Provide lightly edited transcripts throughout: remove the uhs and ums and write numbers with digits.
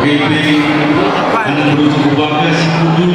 KBP anak berusaha kubaka si kudul.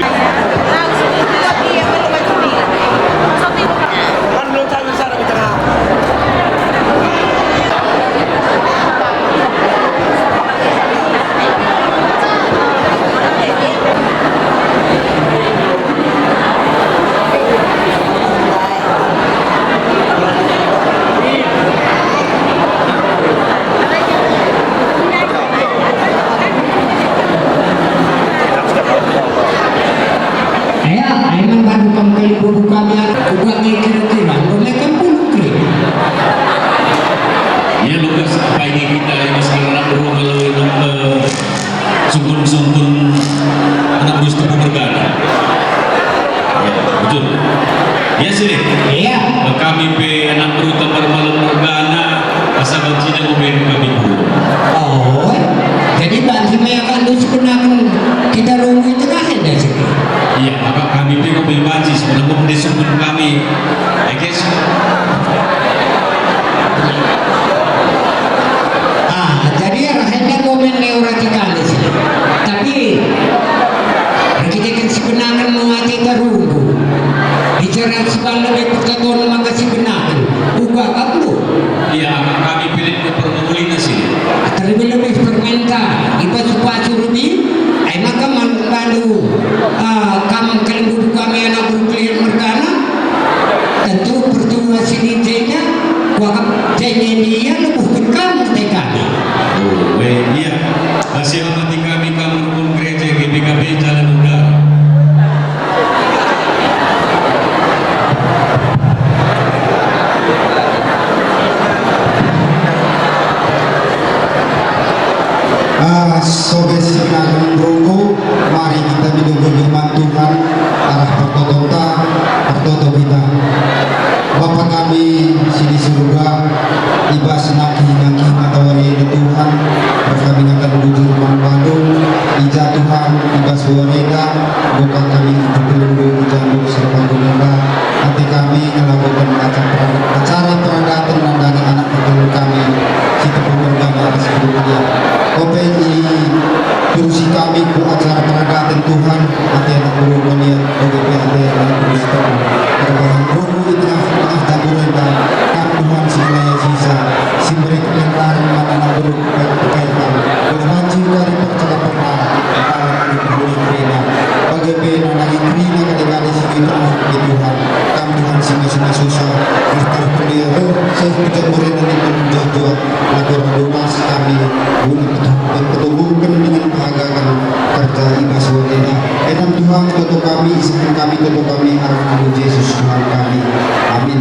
Ya lukas apa ini kita yang sekarang beruang melalui sungkun-sungkun anak berus tubuh bergana. Ya, betul. Ya sih. Iya. KBP anak beru tempat malam bergana asal bancinya mobil kami beru. Oh, jadi banci mayakan itu sebenarnya kita rungu itu kan ada sih. Iya, maka KBP kau beli banci sebenarnya kau beli sungkun kami. I guess. Jadi rakyatnya komen neoratikal sih. Tapi kita kan sebenarnya mengerti terunggu. Bicara sebuah lebih perkataan maka sebenarnya buka kamu. Iya, kami pilih ke permulina sih. Terlebih fermenta, iba supaya surubi, ay maka balu kamu kalian duduk kami anak berkuliah mergana, tentu pertemuan sini jenya, wakaf jenya dia lebih kamu kami. Oh, iya. Hasil mati kami pun gereja GBKB Jalan Udara. Sobat Sinang Roko, mari kita minum firman Tuhan arah pertoto kita. Bapa kami di surga, iba senaki matawari Tuhan, berkami akan menuju rumah Bandung, ija Tuhan, iba suareda, bukan kami berpelunggu ijandung serta gunenda, hati kami melakukan acara peradatan dan anak pegelur kami, kita pemergama atas dunia. OPI kursi kami ku acara peradatan Tuhan, hati anak guru melihat OGP anak kursi kami. Terbahan rohu di tengah taburan dan Tuhan sebenarnya sisa si mereka lantaran mana anak guru berkaitan boleh mancing dari percaya pernah kalau kami berbudi kerina bagi pena lagi kerina kadang-kadang si kita di Tuhan kami Tuhan singa-singa susah berkata pendia saya kerja mereka itu menjual lagu donas kami berketumbuhkan dengan bahagakan kerja iba suaranya enam Tuhan tutup kami isikan kami tutup kami arah Nabi Yesus Tuhan kami amin.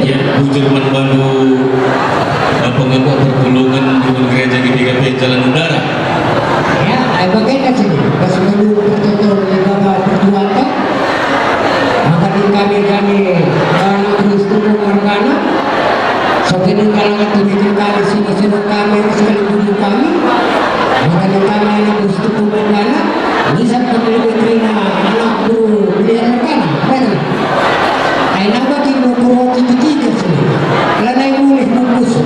Ya, Jerman baru pengaku pertolongan dengan gereja GBKB Jalan Udara. Ya, bagaimana sih? Pas dulu pertolongan negara perjuangan, maka di kami anak terus tubuh mergana. Soalnya kalangan tujuh kali sini kami sekali tujuh kami, maka di kami anak terus tubuh mergana. Bisa kembali terima anak guru beliau mergana, benar? Aina bagi buku tiga sini, lana yang mulai bungkus.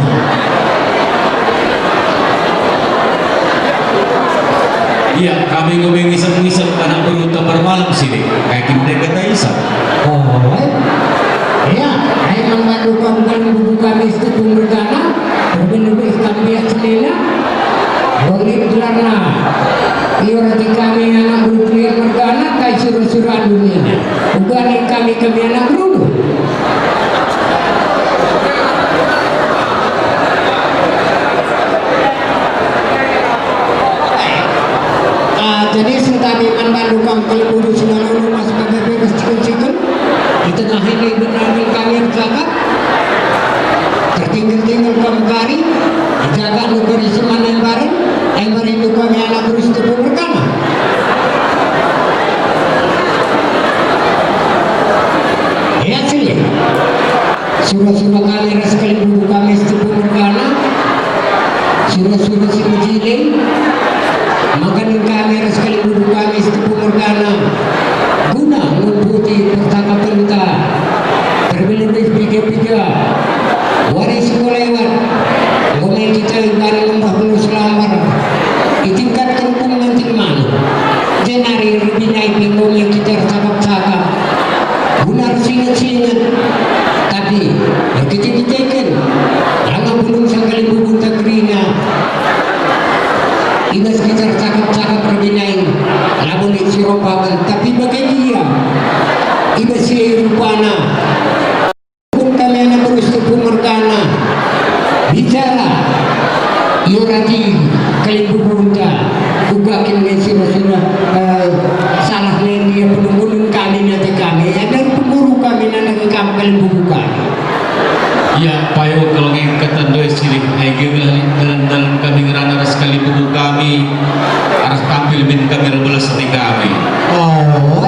Iya, kami ngisap anak guru tapar malam sini, kayak kita kata isap. Oh, ya, aina membantu kamu buku kami itu mergana, berbeda kami selena, boleh berlana. Iorati kami anak guru beliau mergana, kai suruh-suruhan dunia. Bukan kami anak guru. Jadi sentani membantu kamu guru sudah lalu masuk ke bebas cikun-cikun di tengah ini benar kami yang jaga tertinggal kamu kari jaga lupa di semana yang bareng itu kami anak guru itu pertama. Ya sih, surah-surah kami sekali dulu kami itu bergana, surah-surah si mujilin. Makanin kami sekali duduk kami setepu mergana guna memputi pertama perintah terlebih tiga waris lewat ngomel mabagal, tapi bagai dia iba si rupana kung kami na berusaha pumergana bicara yorati kalibubunta uga kinagay sila salah na dia penungulun kami nanti kami ya dan pemburu kami na nagkakam kalibubukan. Ya, payo kalau ngeng ketandoi silih hege dalam kami ngerana ras kali buku kami aras tampil bin kami rebelas hati kami. Oh,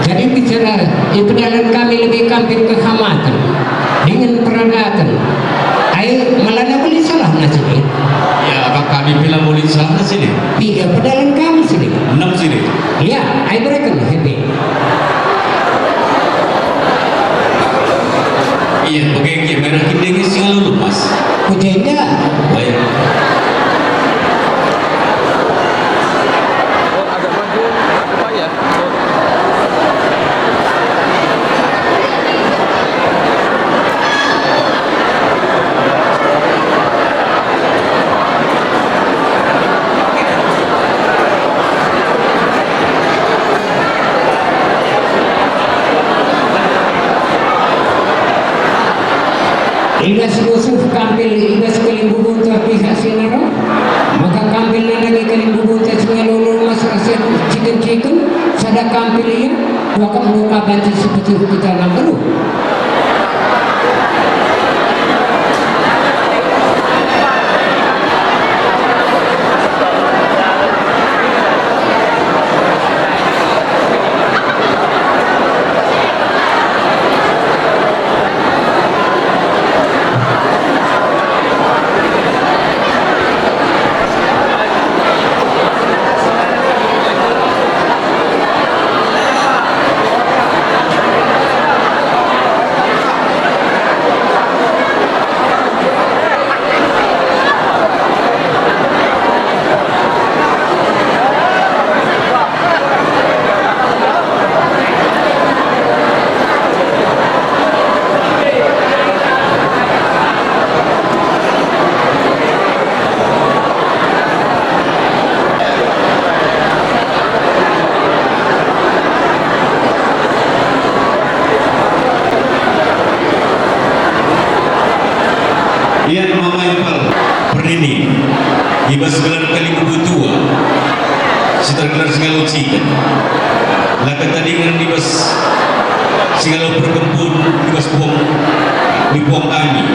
jadi bicara pedalan kami lebih kampir kehamatan dengan peradatan. Ayo malah boleh salah nasi ni. Ya, apa kami bilang boleh salah sini? Tiga pedalan kami sini. 6 sini. Ya, ayo mereka happy. Iya, pakai merah kindeng singal lu mas. Kujenda. Baik. Ibas Yusuf kampil ibas kalimbubun ta pihak sinaro maka kampil na lagi kalimbubun ta singalolo mas rasen chicken sada kampil iya waka muka banci seperti kita lang baru. Iya, mama impal perini ibas gelar kali bubutua setelah gelar segala ucikan laka tadi dengan ibas segala berkempun ibas buang di buang kami.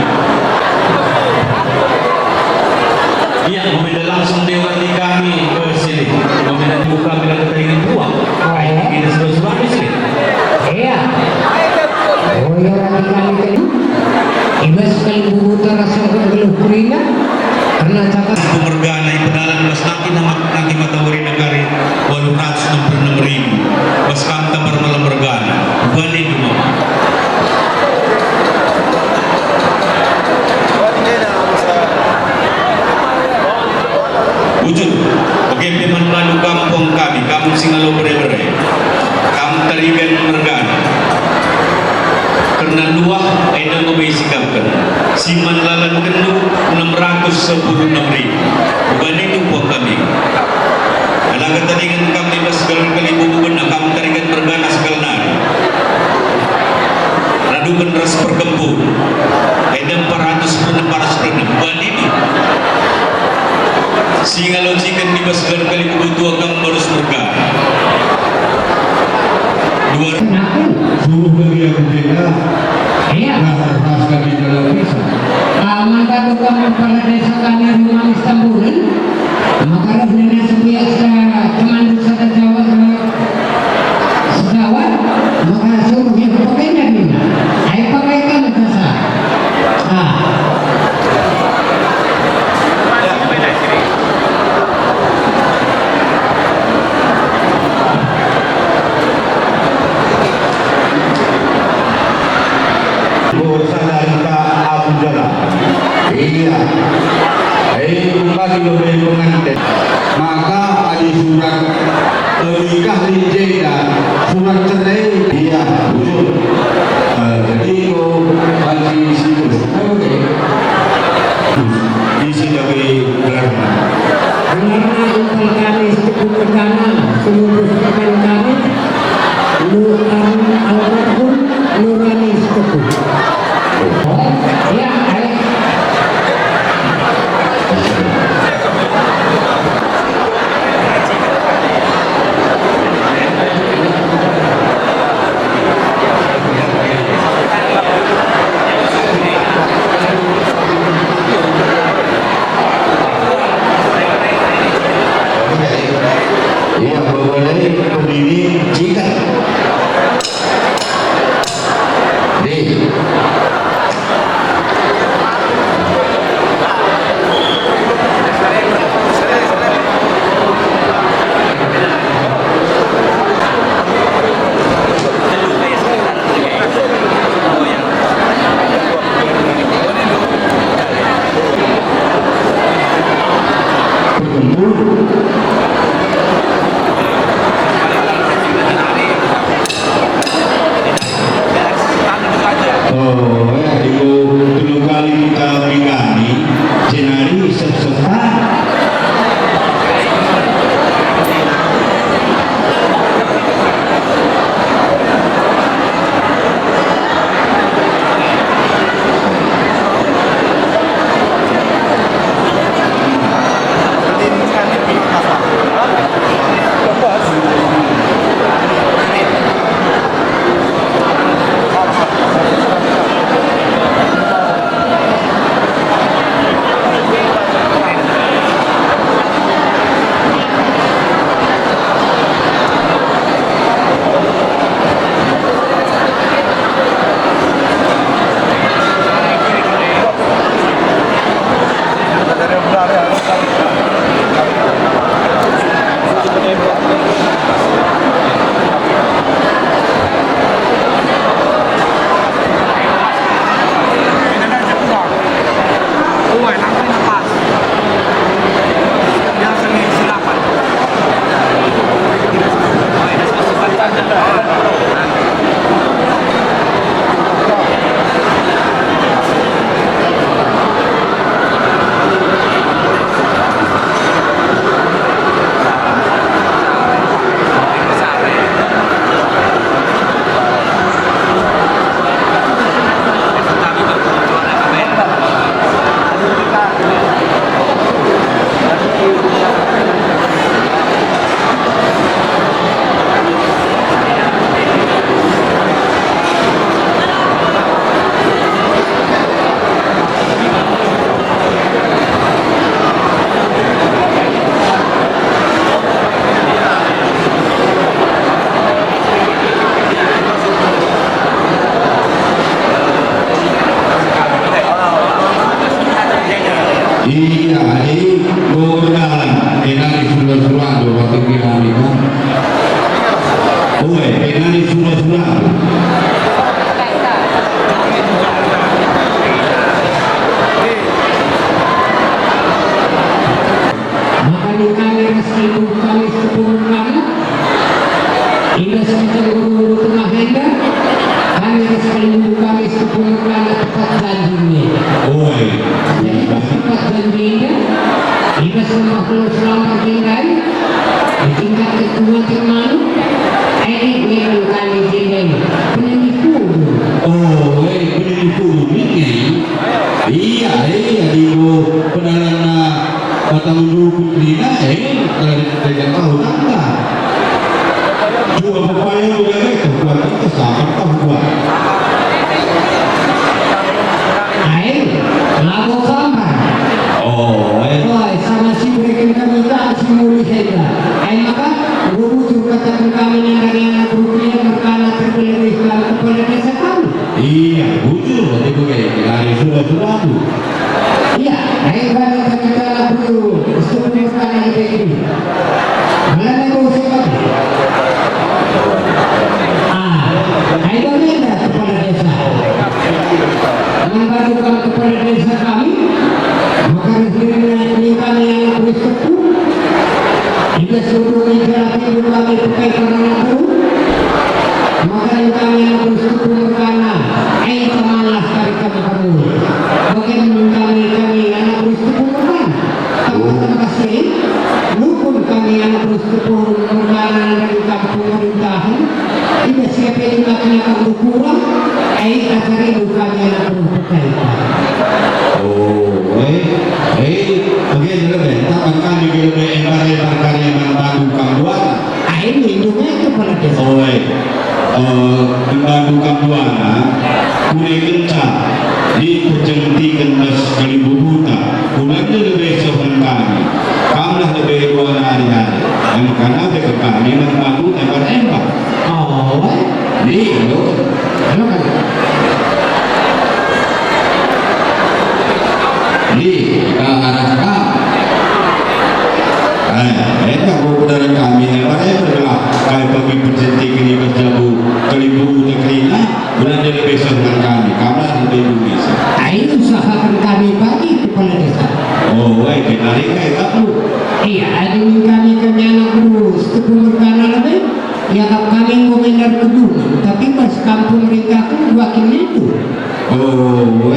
Iya, meminta langsung dewa di kami ke sini meminta buka bila kita ingin buang kita sebab-sebab di sini. Iya. Oh ya lagi kali ibas kalibubuta rasa kegeluh kurina karena cakap Pemergana yang pedalan bas naki matawari negari 866.000 bas kamta malam mergana bani itu mama. Wujud bagaimana membantu kampung kami kampung Singalo bere-bere kampung Tarigan Mergana karena luah ada membesikapkan siman lalan kendu 616.000 bukan itu buat kami ada kata dengan kami bas segala kali bubukan kampung Tarigan Mergana segala nari radukan ras perkempun ada 400 bukan itu sehingga locikan di bas segala kali bubukan kamu harus Mergana suruh bagi yang berbeda iya. nah kami dalam bisa Maka tukang kepala desa kami rumah Istanbulan maka nenek sebiasa teman desa Jawa segawat maka suruh yang pakai dari ayo pakaikan desa Sanarika Abu Jalal. Iya. Bukan lebih pengantin. Maka ada surat nikah di Jeddah, surat cerai. Iya, betul. Jadi itu bagi situs. Di sini lagi gelar. karena impel kami cukup perdana seluruh teman kami Oh, ya, dulu kali kita bingani, jenari sesetan. Iya, ini berjalan. Penani sudah waktu bilang itu. Oh, penani sudah. Maka di kami meskipun kami sepuluh kali, hingga sekitar guru tengah henda, kami meskipun kami sepuluh kali tepat janjinya. Oh, Jadi tepat janjinya, hingga semua pulau selama tinggal, di tingkat kedua termalu, ini memang kami tinggal penipu. oh, penipu ini. Iya, di penalana batang dulu Lina, kalau tidak tahu tak. Jual papaya juga itu buat kita sama tahu buat. Air, lagu kamar. Oh, Oh, sama si mereka kami tak si muli henda. Air maka guru juga kata kami yang rupiah berkala terpilih Islam kepada desa kami. iya, bujur berarti begitu. Dari sudah tu. Iya, air kami kita lagu sebelum kali ini. Malah itu sebab. Air benda kepada desa. Membarukan kepada desa kami, maka meninggal yang bersyukur. Jika seluruh negara hidup kami pakai karena itu, maka kami yang bersyukur karena air kemalas dari kami. Bagaimana kami anak bersyukur kan? Terima kasih. Lupun kami anak bersyukur karena dari kampung pemerintahan. Tidak siapa yang akan berkurang. Air asari bukan anak bersyukur. Oh, bagaimana lebih? Tak akan lebih karya yang membantu kenali kayak kamu. Iya, ada kami anak terus tepung berkana lebih. Ya kami komentar kedua, tapi pas kampung mereka pun wakil itu. Oh,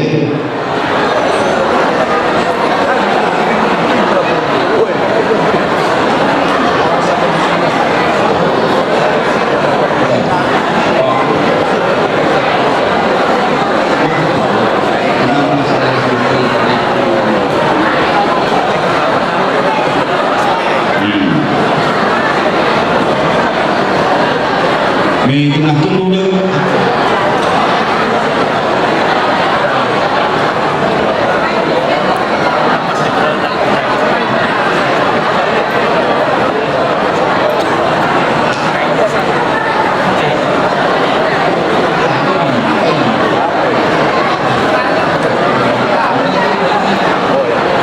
may kinakulugan.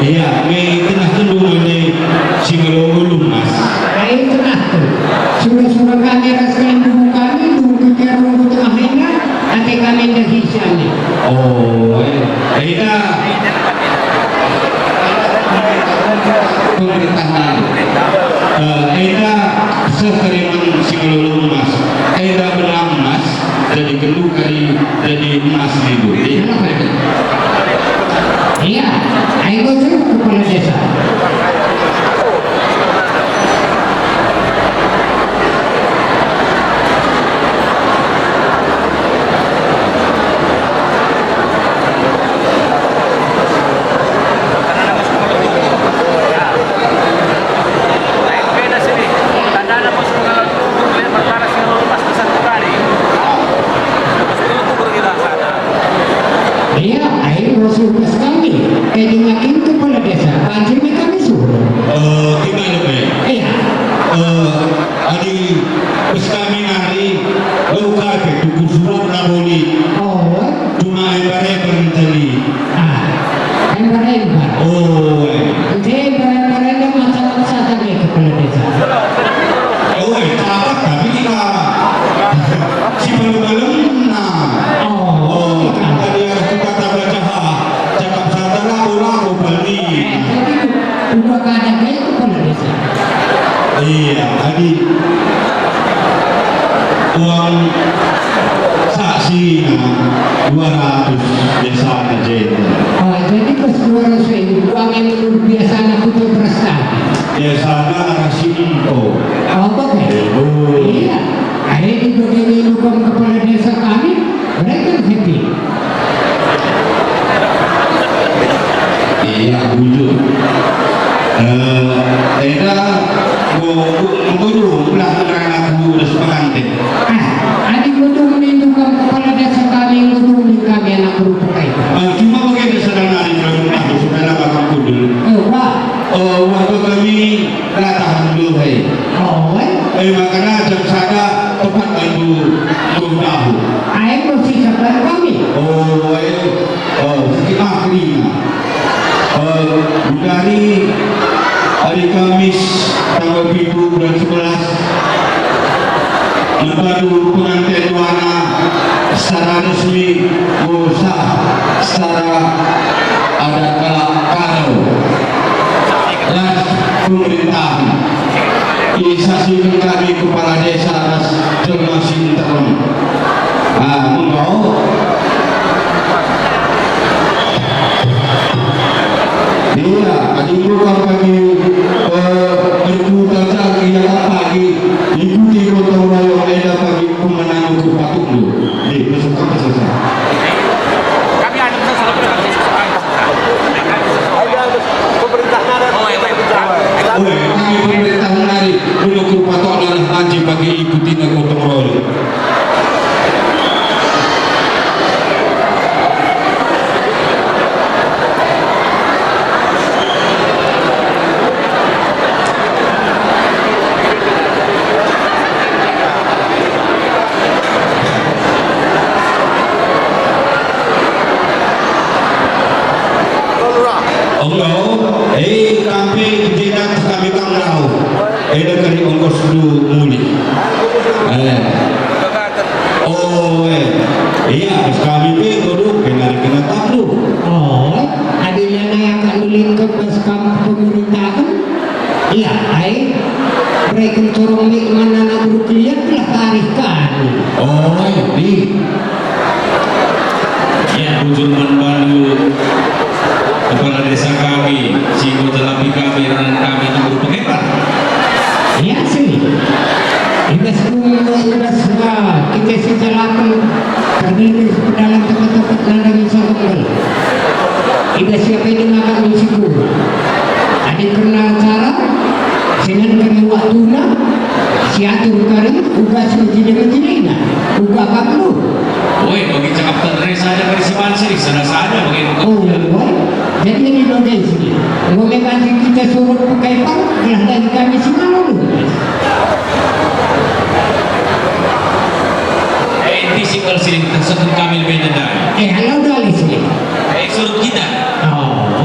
Iya, may kinakulugan ni si Malungulong mas. Ay, ito na. Surah-surah kami rasain dulu kami, dulu kita runggu tengah hina, ate kami naghisya ni. Oh, ita pemerintahan. Ita sekeriman si Malungulong mas. Ita benang mas, jadi genduk dari emas itu. Iya, ayo tuh kepala desa. Iya, ayo suruh kami. Kayak makin kepala desa, panjangnya kami suruh. Gimana Pak? Iya, Adi pas kami hari luka ke tubuh surat raboni oh, cuma ibarat berinteli. kan bareng-bareng. Oh, Nanti bareng-barengnya masa-masa tadi kepala desa. apa tapi kita si malu-malu nah. Oh, tadi aku kata baca cakap saudara ulang bali. Jadi udah kada kayak kepala desa. Iya, tadi uang saksi 200 desa aja itu. Oh, jadi pas 200 ribu uang yang menurut biasa anak itu prestasi. Biasanya arasi info. Oh, oke. Iya, ada di bagian dukung kepala desa kami, mereka happy. Iya, wujud. Eda mengurung pelaksanaan aku udah sepengantin. Adik gedung dukung kepala desa kami, gedung di kami anak berupa itu. Cuma bagaimana sedang hari belum aku sudah lama kamu dulu. Oh, wah. Waktu kami tahan dulu, hei. Oh, Makanya jam sana tepat bantu tahu. ayo mesti sabar kami. Sedikit akhirnya. Dari hari Kamis tanggal 7 bulan 11 baru pengantin warna secara resmi sah secara adat kalau ras pemerintahan disaksikan kami kepala desa ras Jelmasi Interon. Mengau iya, adik bukan bagi berputar lagi yang pagi ikuti gotong royong ada bagi pemenang untuk patung lu. Di peserta. Kami ada pesan selalu dengan Kami pemerintah menarik menukur patok adalah anjing bagi ikuti gotong royong. Kami tidak kami kangau. Dari ongkos dulu muli. Iya, kami dulu kena tahu. Oh, adanya yang akan dilingkup pas kampung Iya, ai mereka corong di mana nak berkelihat telah tarikan. Oh, ini. Ya, Bujur Manbandu, kepala desa kami, Singgo Telapi kami, dan kami itu berpengepan. Iya sih. Ibas kita sejalakan terdiri dalam tempat-tempat ladang sangkal. Ibas siapa ini makan musiko. Ada pernah acara dengan kami waktuna siatur kari ugas menjadi-menjadi uga kamu. Woi, bagi cakap terus saja dari si Mansiri, sana saja bagi Oh, jadi ini dosen sini. Ngomong kita suruh pakai pang, belah dari kami si malu. Inti single sini tersebut kami lebih dendam. Halo dah sini. Suruh kita. Oh,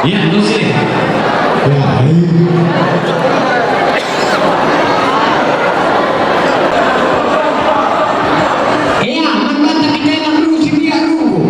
Ya, Nusri. iya, mantap kita yang dulu si biar dulu.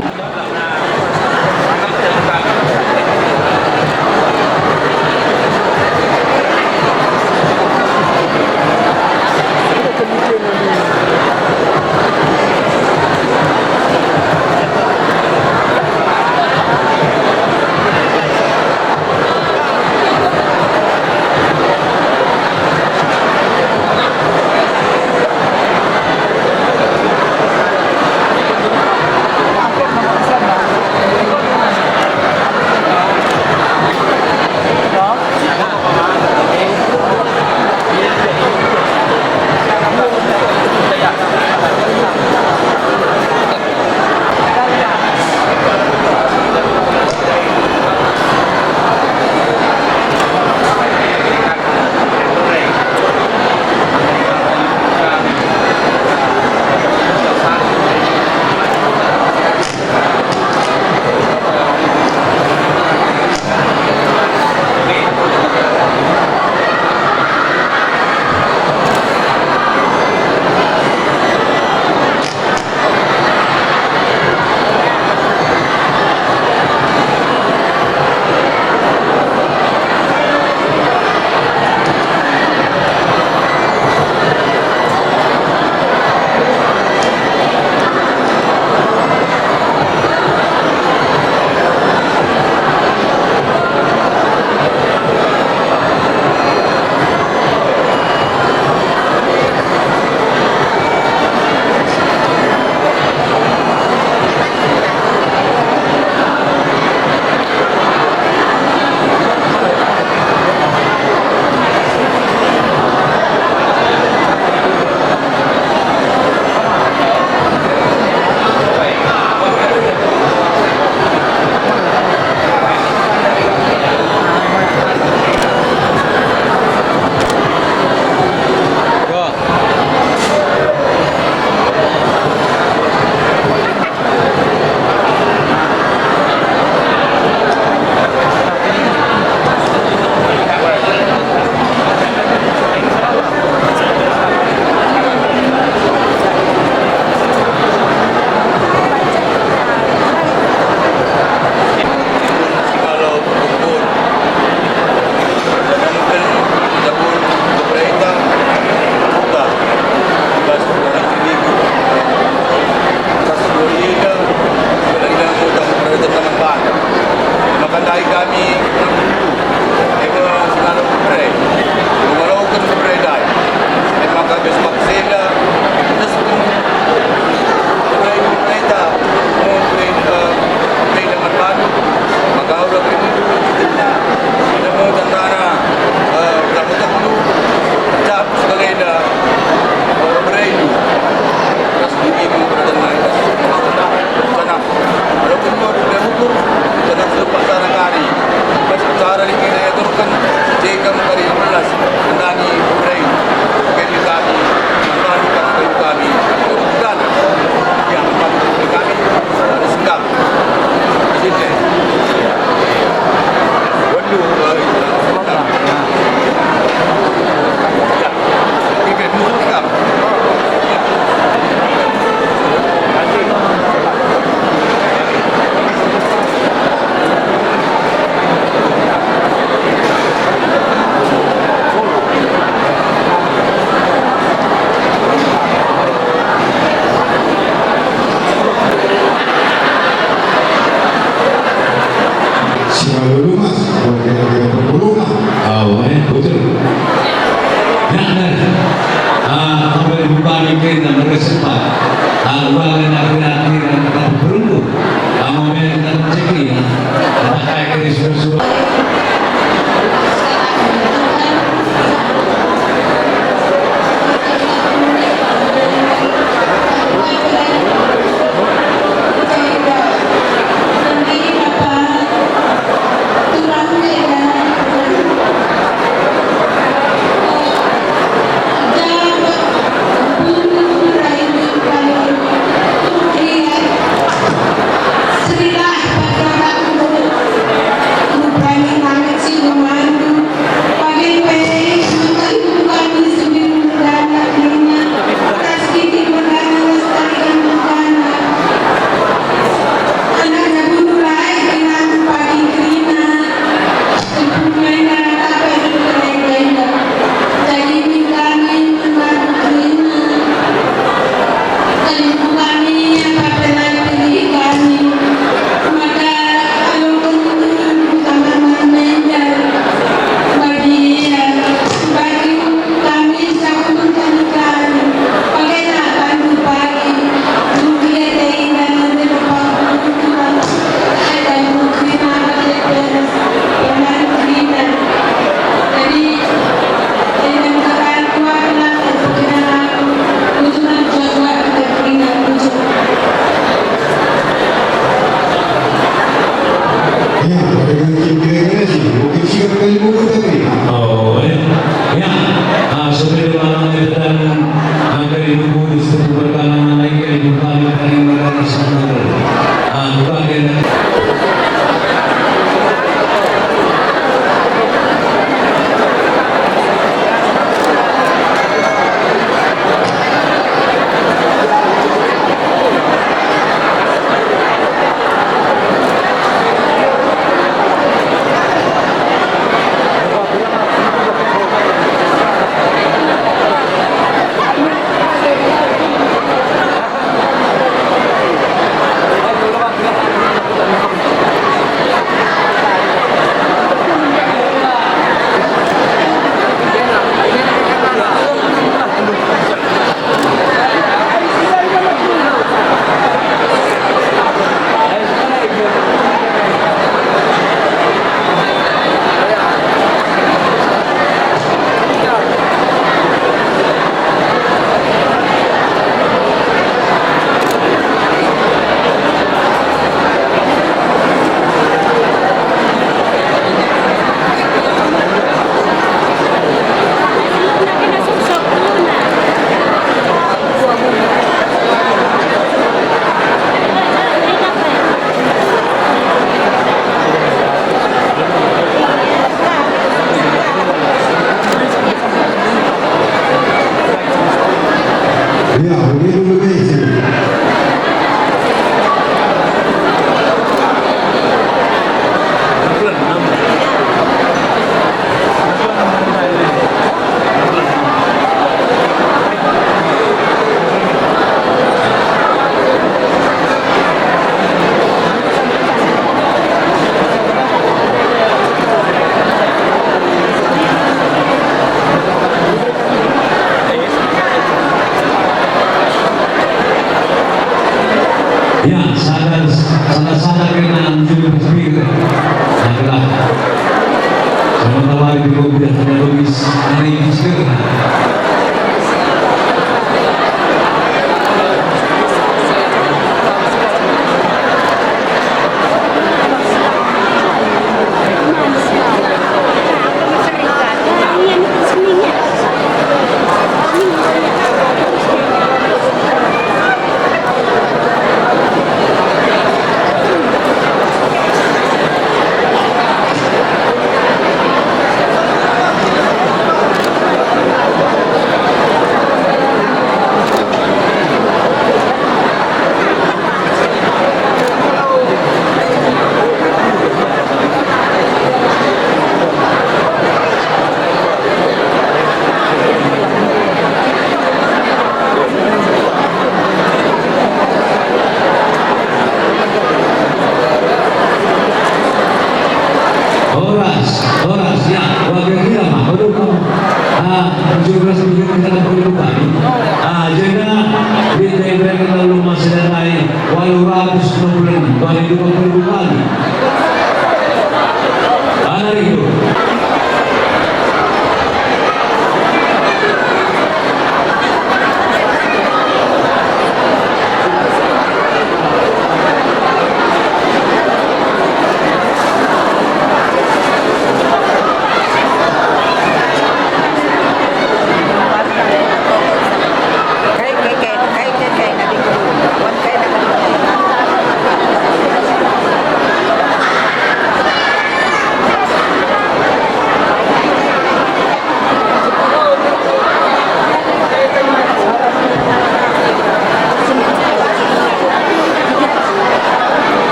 pamilitan ang kalibubulis sa pagkakanang ay kalibubulis ng mga sa mga ang bagay na Ya, begitu lebih sih. ya sana kena menjadi speaker adalah sementara di mobil ada tulis dari speaker